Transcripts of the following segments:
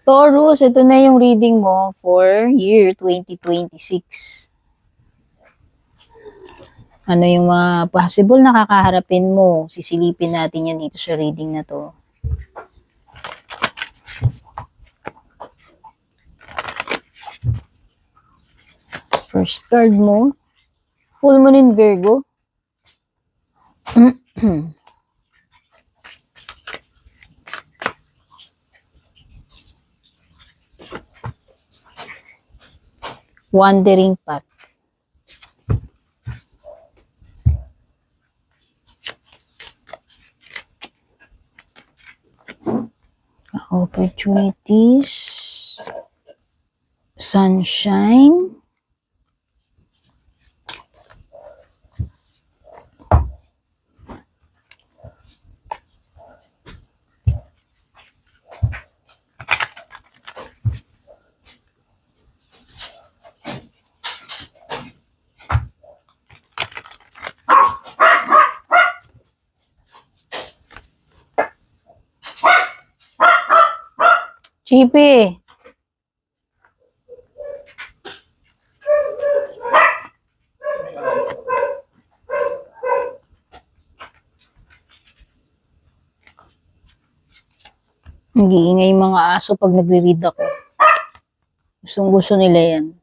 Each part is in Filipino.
Taurus, ito na yung reading mo for year 2026. Ano yung mga possible na kakaharapin mo? Sisilipin natin yan dito sa reading na to. First card mo, Full Moon in Virgo. Wandering Path. Opportunities. Sunshine. Chippy. Nag-iingay yung mga aso pag nagre-read ako. Gustong gusto nila yan.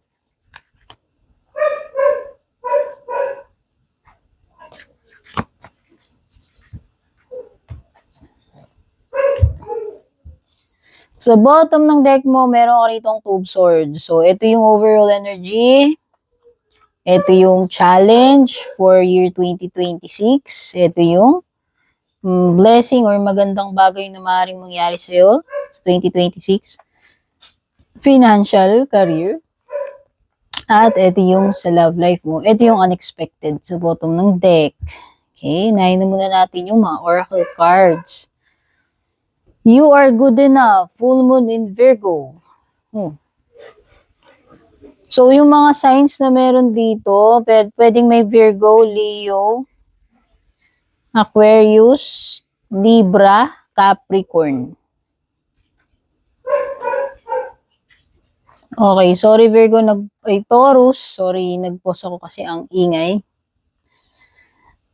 Sa bottom ng deck mo, meron ka ritong Two of Swords. So, ito yung overall energy. Ito yung challenge for year 2026. Ito yung blessing or magandang bagay na maaaring mangyari sa'yo sa 2026. Financial, career. At ito yung sa love life mo. Ito yung unexpected sa bottom ng deck. Okay, nahin na muna natin yung mga oracle cards. You are good enough. Full Moon in Virgo. So, yung mga signs na meron dito, pwedeng may Virgo, Leo, Aquarius, Libra, Capricorn. Okay, sorry Virgo, Taurus. Sorry, nag-pause ako kasi ang ingay.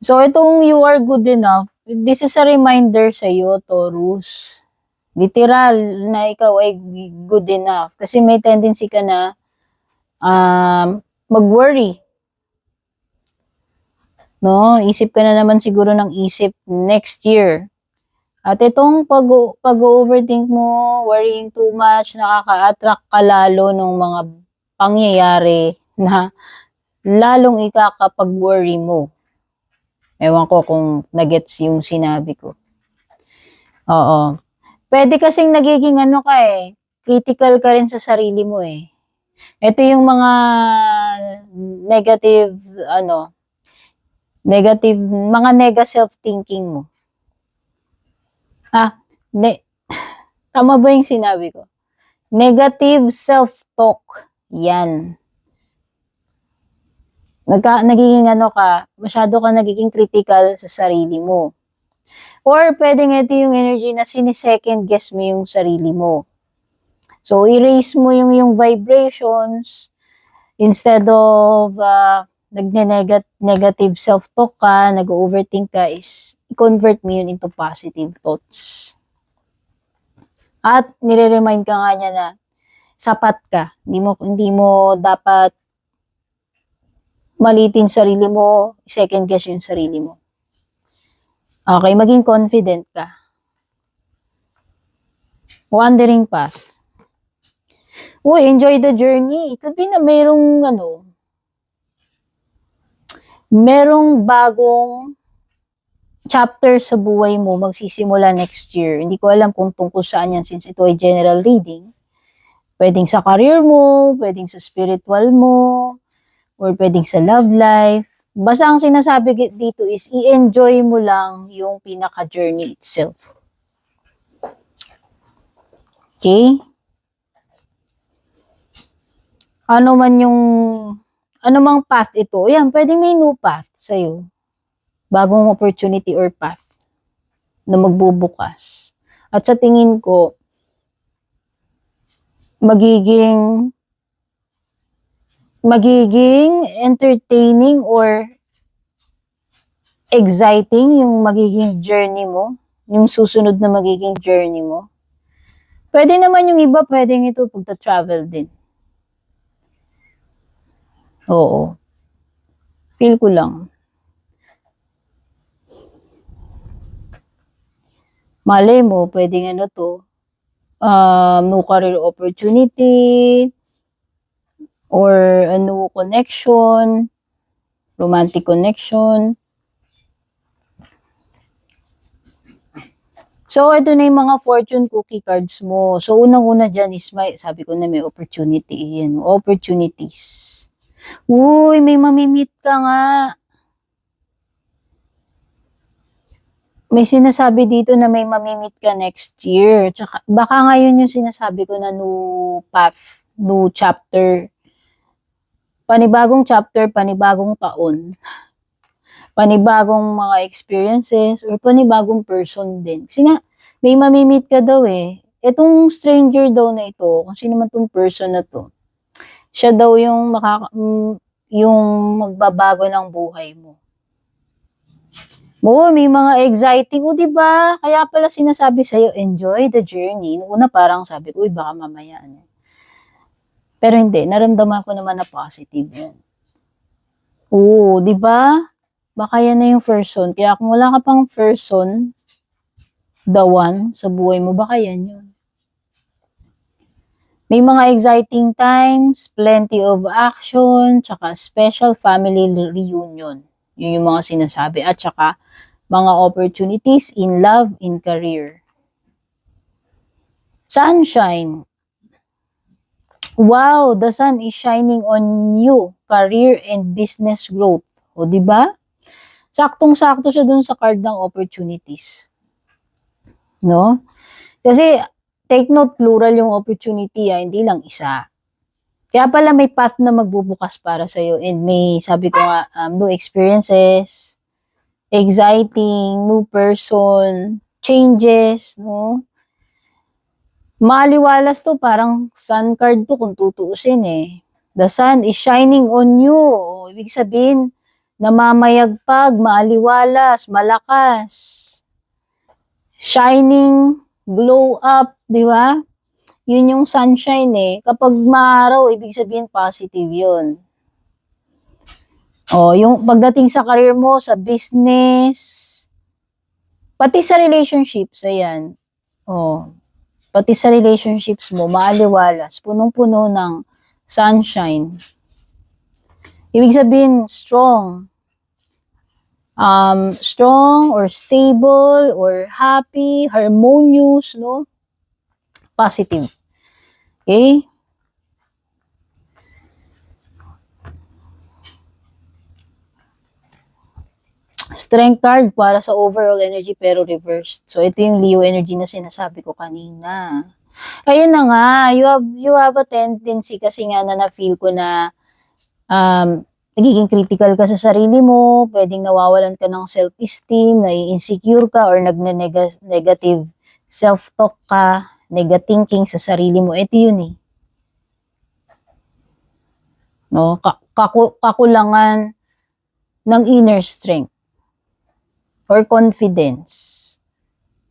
So, itong you are good enough, this is a reminder sa iyo, Taurus. Literal na ikaw ay good enough. Kasi may tendency ka na mag-worry. No? Isip ka na naman siguro ng isip next year. At itong pag-overthink mo, worrying too much, nakaka-attract ka lalo ng mga pangyayari na lalong ikakapag-worry mo. Ewan ko kung nagets yung sinabi ko. Oo. Pwede kasing nagiging critical ka rin sa sarili mo eh. Ito yung mga mga nega self-thinking mo. Tama ba yung sinabi ko? Negative self-talk. Yan. Nagiging masyado ka nagiging critical sa sarili mo. Or pwedeng ito yung energy na sinisecond guess mo yung sarili mo. So, erase mo yung vibrations instead of negative self-talk ka, nag-overthink ka, is i-convert mo yun into positive thoughts. At nire-remind ka nga niya na sapat ka. Hindi mo dapat malitin sarili mo, second guess yung sarili mo. Okay, maging confident ka. Wandering path. Enjoy the journey. It could be na merong bagong chapter sa buhay mo magsisimula next year. Hindi ko alam kung tungkol saan yan since ito ay general reading. Pwedeng sa career mo, pwedeng sa spiritual mo, or pwedeng sa love life. Basta ang sinasabi dito is i-enjoy mo lang yung pinaka-journey itself. Okay? Ano mang path ito, yan, pwedeng may new path sa'yo. Bagong opportunity or path na magbubukas. At sa tingin ko, magiging entertaining or exciting yung magiging journey mo, yung susunod na magiging journey mo. Pwede naman yung iba, pwedeng ito pagta-travel din. Oo. Feel ko lang. Malay mo, pwedeng ano to, new career opportunity, or a new connection, romantic connection. So, ito na yung mga fortune cookie cards mo. So, unang-una dyan is sabi ko na may opportunity. Yan, opportunities. Uy, may mamimit ka nga. May sinasabi dito na may mamimit ka next year. Tsaka, baka ngayon yung sinasabi ko na new path, new chapter. Panibagong chapter, panibagong taon. Panibagong mga experiences or panibagong person din. Kasi nga, may mamimit ka daw eh. Itong stranger daw na ito, kung sino man tong person na to, siya daw yung yung magbabago ng buhay mo. Oo, may mga exciting. O, diba? Kaya pala sinasabi sa'yo, enjoy the journey. Noong una parang sabi ko, uy, baka mamaya. Pero hindi, naramdaman ko naman na positive yan. Oo, diba? Baka yan na yung person. Kaya kung wala ka pang person, the one sa buhay mo, baka yan yun. May mga exciting times, plenty of action, tsaka special family reunion. Yun yung mga sinasabi. At tsaka mga opportunities in love, in career. Sunshine. Wow, the sun is shining on you. Career and business growth. O, diba? Saktong-sakto siya dun sa card ng opportunities. No? Kasi, take note, plural yung opportunity, hindi lang isa. Kaya pala may path na magbubukas para sa'yo and may, sabi ko nga, new experiences, exciting, new person, changes, no? Maliwalas to, parang sun card to kung tutuusin eh. The sun is shining on you. Ibig sabihin, namamayagpag, maaliwalas, malakas. Shining, glow up, di ba? Yun yung sunshine eh. Kapag maaraw, ibig sabihin positive yun. O, yung pagdating sa career mo, sa business, pati sa relationships, ayan. O, pati sa relationships mo, maaliwalas, punong-puno ng sunshine. Ibig sabihin, strong. Strong or stable or happy, harmonious, no? Positive. Okay? Strength card para sa overall energy pero reversed. So, ito yung Leo energy na sinasabi ko kanina. Ayun na nga, you have a tendency kasi nga na na-feel ko na nagiging critical ka sa sarili mo, pwedeng nawawalan ka ng self-esteem, nai-insecure ka, or negative self-talk ka, negative sa sarili mo. Ito yun eh. No? Kakulangan ng inner strength or confidence.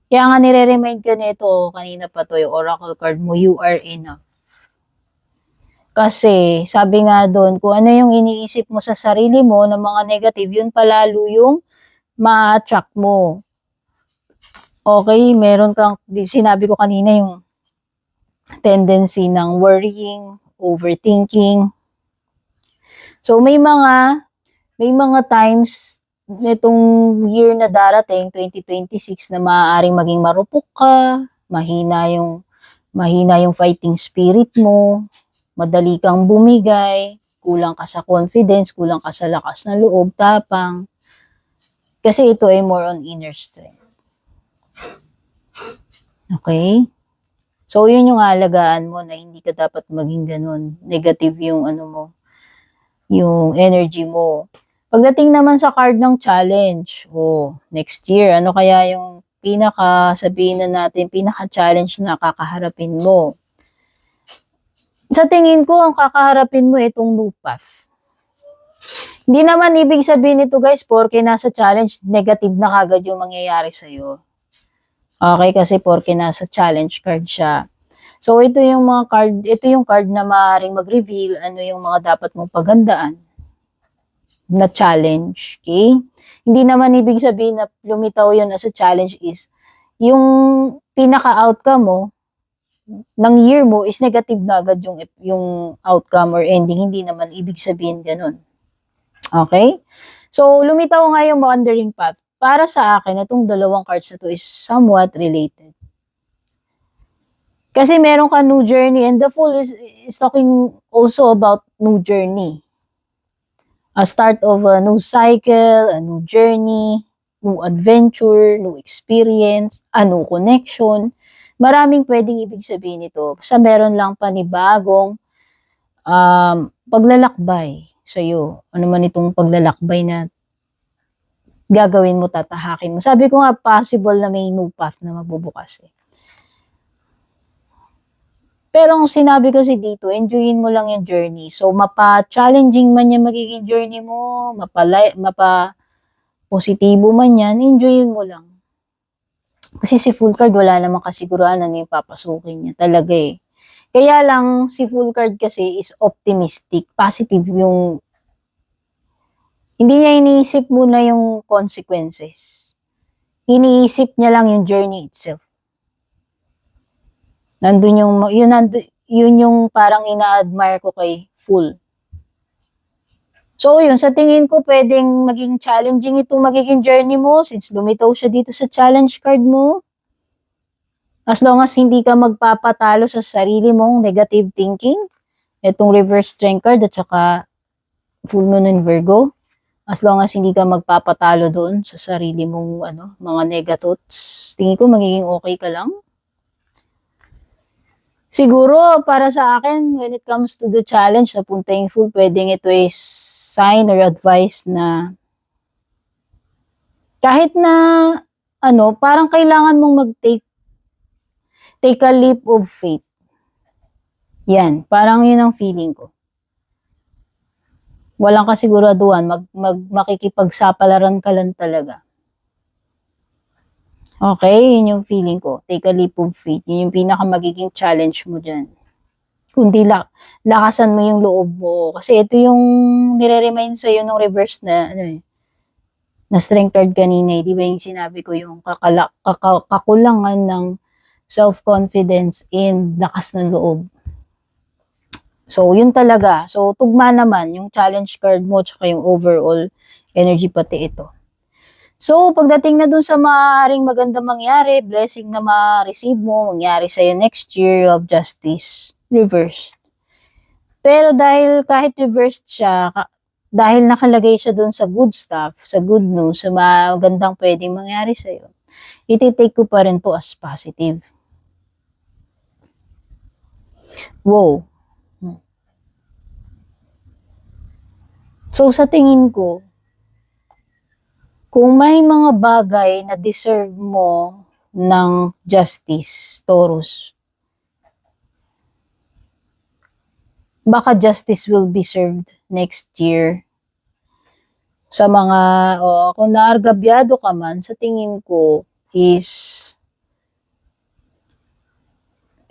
Kaya nga nire-remind ka nito, kanina pa to, yung oracle card mo, you are enough. Kasi, sabi nga doon, kung ano yung iniisip mo sa sarili mo ng mga negative, yun palalo yung ma-attract mo. Okay, meron kang, sinabi ko kanina yung tendency ng worrying, overthinking. So, may mga times nitong year na darating, 2026, na maaaring maging marupok ka, mahina yung fighting spirit mo, madali kang bumigay, kulang ka sa confidence, kulang ka sa lakas ng loob, tapang. Kasi ito ay more on inner strength. Okay? So, yun yung alagaan mo na hindi ka dapat maging ganun. Negative yung yung energy mo. Pagdating naman sa card ng challenge, next year, ano kaya yung sabihin na natin, pinaka-challenge na kakaharapin mo? Sa tingin ko, ang kakaharapin mo itong new path. Hindi naman ibig sabihin nito guys, porke nasa challenge, negative na kagad yung mangyayari sa'yo. Okay, kasi porke nasa challenge card siya. So, ito yung mga card, ito yung card na maaaring mag-reveal ano yung mga dapat mong paghandaan na challenge. Okay? Hindi naman ibig sabihin na lumitaw yun as a challenge is yung pinaka-outcome mo ng year mo is negative na agad yung outcome or ending. Hindi naman ibig sabihin ganun. Okay? So, lumitaw nga yung wandering path. Para sa akin, itong dalawang cards na to is somewhat related. Kasi meron ka new journey and the Fool is talking also about new journey. A start of a new cycle, a new journey, new adventure, new experience, a new connection. Maraming pwedeng ibig sabihin ito. Basta meron lang panibagong paglalakbay sa'yo. Ano man itong paglalakbay na gagawin mo, tatahakin mo. Sabi ko nga, possible na may new path na mabubukas eh. Pero ang sinabi kasi dito, enjoyin mo lang yung journey. So, mapa-challenging man yan magiging journey mo, mapa-positibo man yan, enjoyin mo lang. Kasi si full card, wala namang kasigurahan ano yung papasukin niya. Talaga eh. Kaya lang, si full card kasi is optimistic. Positive yung hindi niya iniisip muna yung consequences. Iniisip niya lang yung journey itself. Nandun yun yung parang ina-admire ko kay Fool. So yun, sa tingin ko pwedeng maging challenging itong magiging journey mo since lumitaw siya dito sa challenge card mo. As long as hindi ka magpapatalo sa sarili mong negative thinking, itong reverse strength card at saka full moon in Virgo, as long as hindi ka magpapatalo doon sa sarili mong mga negatots, tingin ko magiging okay ka lang. Siguro, para sa akin, when it comes to the challenge na puntang Fool, pwedeng ito is sign or advice na kahit na, parang kailangan mong take a leap of faith. Yan, parang yun ang feeling ko. Walang kasiguraduhan, makikipagsapalaran ka lang talaga. Okay, yun yung feeling ko. Take a leap of faith. Yun yung pinaka magiging challenge mo dyan. Kundi lakasan mo yung loob mo. Kasi ito yung nire-remind sa'yo ng reverse na, na strength card kanina. Di ba yung sinabi ko yung kakulangan ng self-confidence and lakas ng loob. So, yun talaga. So, tugma naman yung challenge card mo tsaka yung overall energy pati ito. So, pagdating na dun sa maaaring magandang mangyari, blessing na ma-receive mo, mangyari sa'yo next year of Justice, reversed. Pero dahil kahit reversed siya, dahil nakalagay siya dun sa good stuff, sa good news, sa magandang pwedeng mangyari sa'yo, iti-take ko pa rin to as positive. Wow. So, sa tingin ko, kung may mga bagay na deserve mo ng justice, Taurus, baka justice will be served next year. Sa mga, kung naargabyado ka man, sa tingin ko is,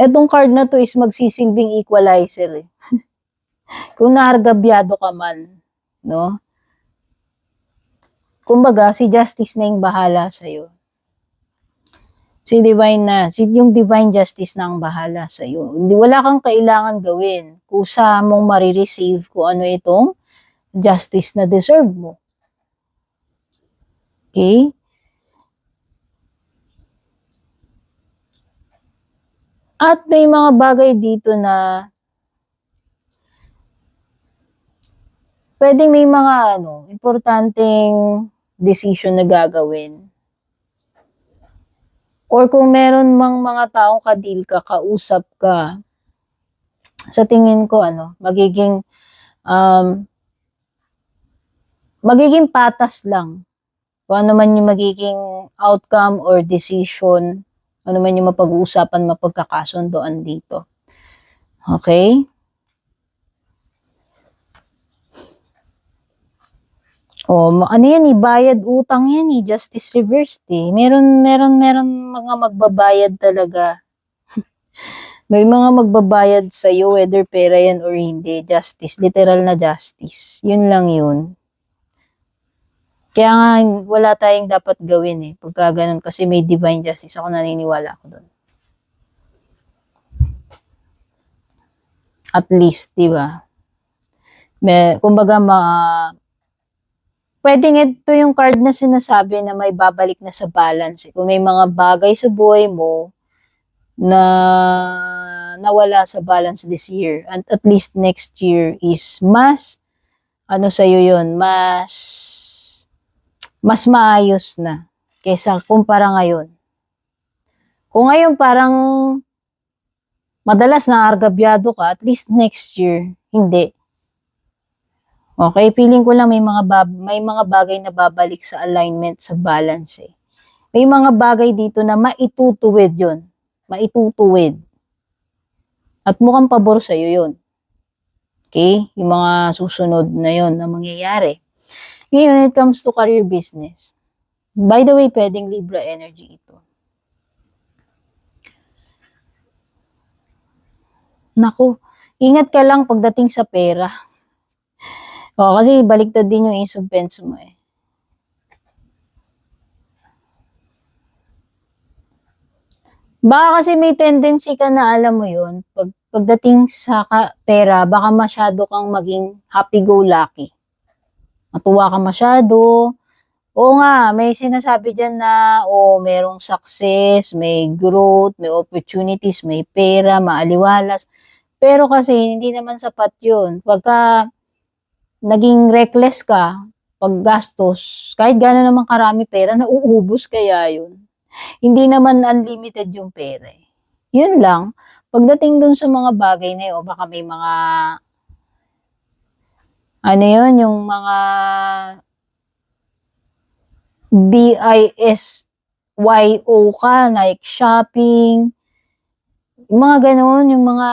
etong card na to is magsisilbing equalizer eh. Kung naargabyado ka man, no? Kumbaga, si justice na yung bahala sa'yo. Yung divine justice na ang bahala sa'yo. Hindi, wala kang kailangan gawin. Kusa mong marireceive kung ano itong justice na deserve mo. Okay? At may mga bagay dito na pwedeng may mga importanteng decision na gagawin. Or kung meron mang mga taong ka-deal ka, kausap ka, sa tingin ko magiging patas lang. Kung ano man yung magiging outcome or decision, ano man yung mapag-uusapan, mapagkakasundoan dito. Okay? Ano yan eh, bayad utang yan eh, justice reversed eh. Meron mga magbabayad talaga. May mga magbabayad sa'yo, whether pera yan or hindi. Justice, literal na justice. Yun lang yun. Kaya nga, wala tayong dapat gawin eh. Pagka ganun, kasi may divine justice. Ako naniniwala ako doon. At least, di ba? Kumbaga, pwedeng ito yung card na sinasabi na may babalik na sa balance. Kung may mga bagay sa buhay mo na nawala sa balance this year, and at least next year is sa'yo yun, mas maayos na kaysa kumpara ngayon. Kung ngayon parang madalas naargabyado ka, at least next year, hindi. Okay, feeling ko lang may mga bagay na babalik sa alignment, sa balance eh. May mga bagay dito na maitutuwid yun. Maitutuwid. At mukhang pabor sa'yo yun. Okay? Yung mga susunod na yun na mangyayari. Ngayon, when it comes to career business, by the way, pwedeng Libra energy ito. Naku, ingat ka lang pagdating sa pera. Kasi baliktad din yung Ace of Pens mo eh. Baka kasi may tendency ka na alam mo yun, pagdating sa pera, baka masyado kang maging happy-go-lucky. Matuwa ka masyado. Oo nga, may sinasabi dyan na, merong success, may growth, may opportunities, may pera, maaliwalas. Pero kasi, hindi naman sapat yun. Pagka naging reckless ka, paggastos, kahit gano'n naman karami pera, nauubos kaya yun. Hindi naman unlimited yung pera eh. Yun lang. Pagdating dun sa mga bagay na yun, baka may mga, yung mga BISYO ka, like shopping, yung mga ganun, yung mga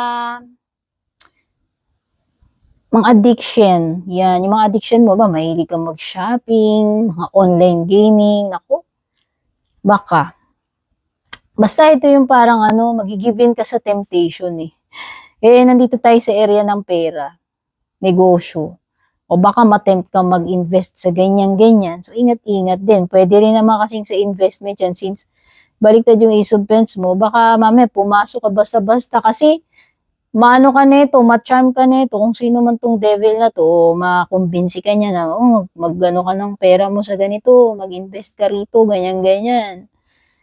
addiction. Yan, yung mga addiction mo ba, mahilig kang mag-shopping, mga online gaming, naku, baka. Basta ito yung parang magigivin ka sa temptation eh. Nandito tayo sa area ng pera, negosyo. O baka matempt ka mag-invest sa ganyan-ganyan. So, ingat-ingat din. Pwede rin naman kasing sa investment yan since baliktad yung Ace of Pens mo, baka mamaya pumasok ka basta-basta kasi maano ka nito, ma-charm ka nito, kung sino man tong devil na to, makumbinsi ka niya na, mag-ano ka ng pera mo sa ganito, mag-invest ka rito, ganyan-ganyan.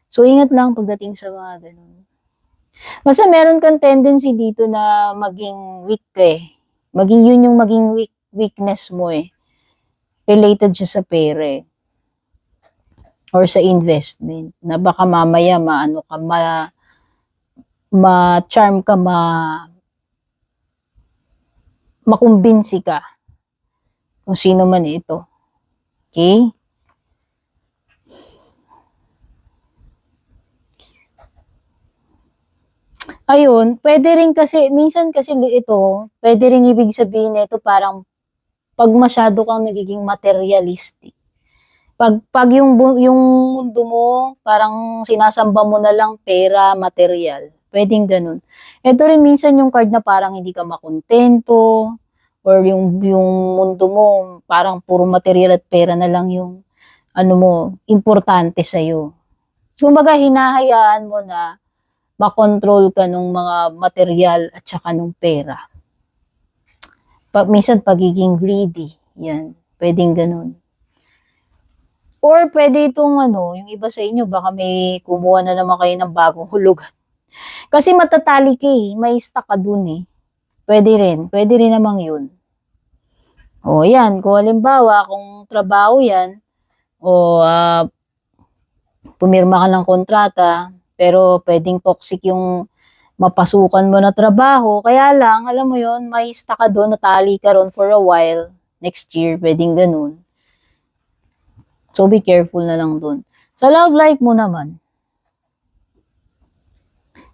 So, ingat lang pagdating sa mga ganun. Basta meron kang tendency dito na maging weak eh. Yun yung maging weakness mo eh. Related siya sa pera eh. Or sa investment. Na baka mamaya ma-charm ka, makumbinsi ka. Kung sino man ito. Okay? Ayun, pwede rin kasi, minsan kasi ito, pwede rin ibig sabihin nito parang pag masyado kang nagiging materialistic. Pag yung mundo mo, parang sinasamba mo na lang pera, material. Pwedeng ganun. Ito rin minsan yung card na parang hindi ka makontento, or yung mundo mo, parang puro material at pera na lang yung, importante sa'yo. Kumbaga, hinahayaan mo na makontrol ka ng mga material at saka ng pera. Minsan pagiging greedy, yan, pwedeng ganun. Or pwede itong yung iba sa inyo, baka may kumuha na naman kayo ng bagong hulugan. Kasi matatali ka eh, may stock ka dun eh. Pwede rin namang yun. Yan, kung halimbawa, kung trabaho yan, pumirma ka ng kontrata, pero pwedeng toxic yung mapasukan mo na trabaho. Kaya lang, alam mo yon, may stock ka doon, natali ka ron for a while. Next year, pwedeng ganun. So, be careful na lang doon. Sa love life mo naman,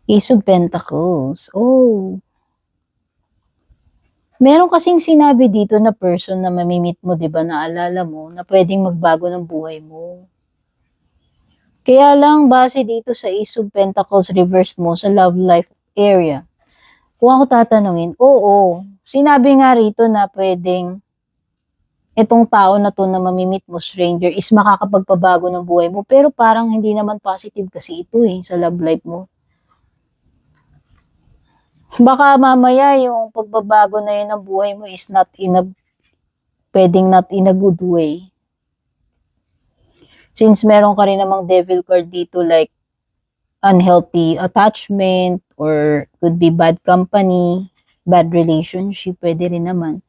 Ace of Pentacles. Meron kasing sinabi dito na person na mamimit mo, 'di ba, naalala mo, na pwedeng magbago ng buhay mo. Kaya lang, base dito sa Ace of Pentacles reversed mo sa love life area, kung ako tatanungin, oo, sinabi nga rito na pwedeng itong tao na to na mamimit mo, stranger, is makakapagpabago ng buhay mo. Pero parang hindi naman positive kasi ito sa love life mo. Baka mamaya yung pagbabago na yun ng buhay mo is pwedeng not in a good way. Since meron ka rin namang devil card dito like unhealthy attachment or could be bad company, bad relationship, pwede rin naman.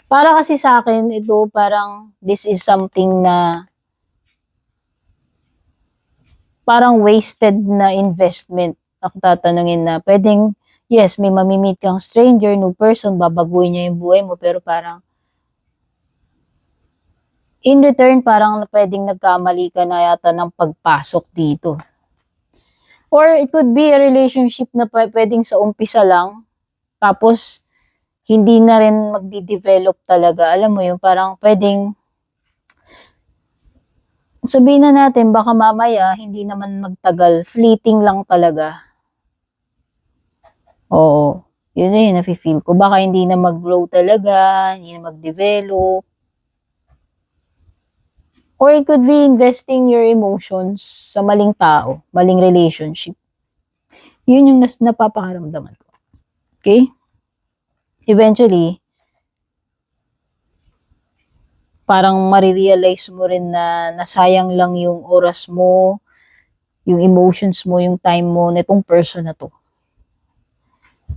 Para kasi sa akin, ito parang this is something na parang wasted na investment. Ako tatanungin na pwedeng, yes, may mamimit kang stranger, new person, babaguhin niya yung buhay mo, pero parang in return, parang pwedeng nagkamali ka na yata ng pagpasok dito. Or it could be a relationship na pwedeng sa umpisa lang, tapos hindi na rin magdi-develop talaga. Alam mo yun, parang pwedeng sabihin na natin, baka mamaya, hindi naman magtagal, fleeting lang talaga. Oo, yun na yun, nafe-feel ko. Baka hindi na mag-grow talaga, hindi na mag-develop. Or it could be investing your emotions sa maling tao, maling relationship. Yun yung napapakaramdaman ko. Okay? Eventually, parang marirealize mo rin na nasayang lang yung oras mo, yung emotions mo, yung time mo netong person na to.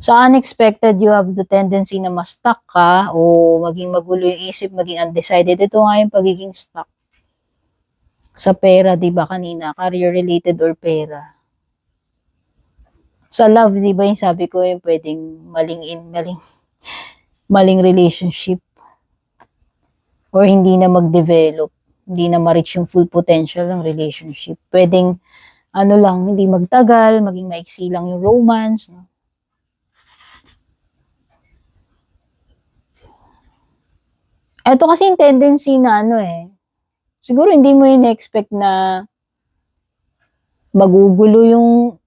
Sa unexpected, you have the tendency na ma-stuck ka o maging magulo yung isip, maging undecided. Ito nga yung pagiging stuck. Sa pera, di ba kanina? Career-related or pera. Sa love, di ba yung sabi ko yung pwedeng maling relationship. Or hindi na mag-develop. Hindi na ma-reach yung full potential ng relationship. Pwedeng, hindi magtagal, maging maiksi lang yung romance. No? Ito kasi yung tendency na siguro hindi mo yun expect na magugulo yung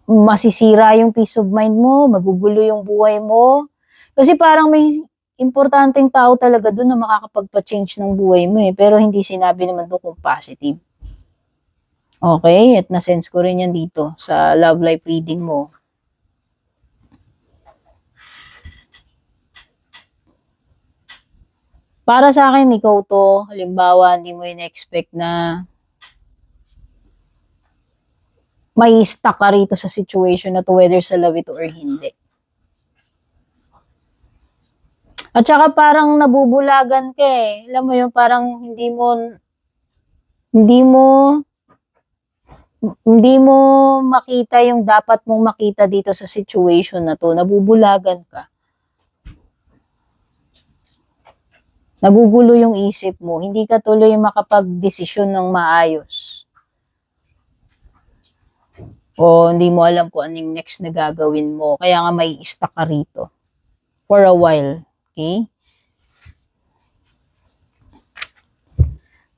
masisira yung peace of mind mo, magugulo yung buhay mo. Kasi parang may importanteng tao talaga doon na makakapagpa-change ng buhay mo pero hindi sinabi naman doon kung positive. Okay? At na-sense ko rin yan dito sa love life reading mo. Para sa akin, ikaw to, halimbawa, hindi mo in-expect na may stuck ka rito sa situation na to, whether sa love ito or hindi. At saka parang nabubulagan ka Alam mo yun, parang hindi mo makita yung dapat mong makita dito sa situation na to. Nabubulagan ka. Nagugulo yung isip mo. Hindi ka tuloy makapag-desisyon ng maayos. O hindi mo alam kung anong next na gagawin mo. Kaya nga may stuck ka rito. For a while. Okay?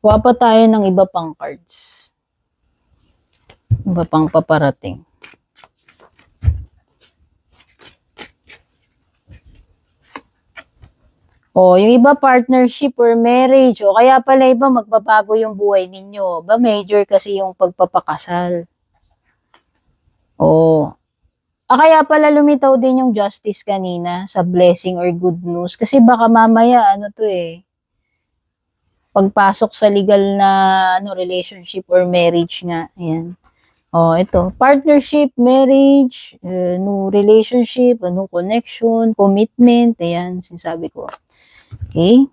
Kuha pa tayo ng iba pang cards. Iba pang paparating. Yung iba partnership or marriage. Kaya pala iba magbabago yung buhay ninyo. Major kasi yung pagpapakasal. Kaya pala lumitaw din yung justice kanina sa blessing or good news. Kasi baka mamaya, pagpasok sa legal na relationship or marriage nga. Ayan. Ito. Partnership, marriage, new relationship, new connection, commitment. Ayan, sinasabi ko. Okay?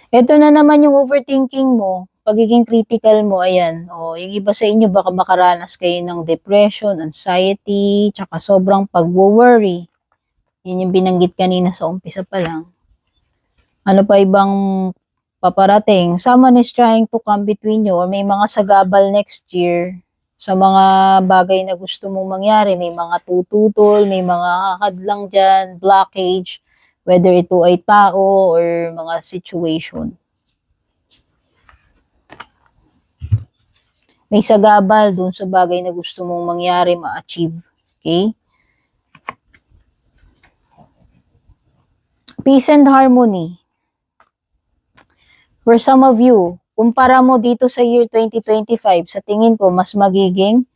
Ito na naman yung overthinking mo, pagiging critical mo, ayan. Yung iba sa inyo, baka makaranas kayo ng depression, anxiety, tsaka sobrang pag-worry. Yun yung binanggit kanina sa umpisa pa lang. Ano pa ibang paparating? Someone is trying to come between you or may mga sagabal next year. sa mga bagay na gusto mong mangyari. May mga tututol, may mga kakadlang dyan, blockage, whether ito ay tao or mga situation. May sagabal dun sa bagay na gusto mong mangyari, ma-achieve. Okay? Peace and harmony. For some of you, kumpara mo dito sa year 2025, sa tingin ko, mas magiging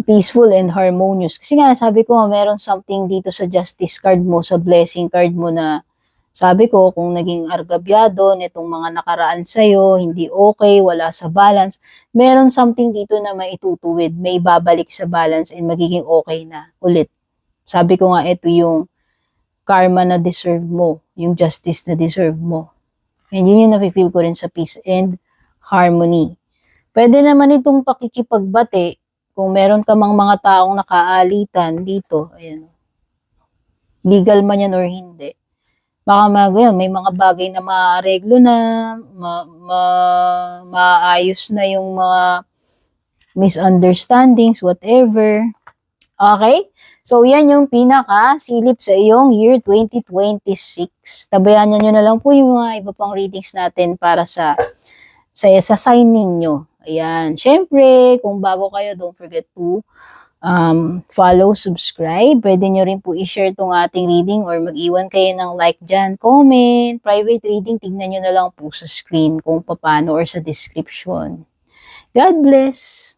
peaceful and harmonious. Kasi nga, sabi ko, meron something dito sa justice card mo, sa blessing card mo na, sabi ko, kung naging argabyado nitong mga nakaraan sa'yo, hindi okay, wala sa balance, meron something dito na maitutuwid, may babalik sa balance and magiging okay na ulit. Sabi ko nga, ito yung karma na deserve mo, yung justice na deserve mo. And yun yung napipil ko rin sa peace and harmony. Pwede naman itong pakikipagbati kung meron ka mang mga taong nakaalitan dito. Ayan. Legal man yan or hindi. Baka may mga bagay na maareglo na, maayos na yung mga misunderstandings, whatever. Okay? So, yan yung pinaka-silip sa iyong year 2026. Tabayan nyo na lang po yung mga iba pang readings natin para sa signing nyo. Ayan. Siyempre, kung bago kayo, don't forget to follow, subscribe. Pwede nyo rin po i-share tong ating reading or mag-iwan kayo ng like dyan, comment. Private reading, tignan nyo na lang po sa screen kung paano or sa description. God bless!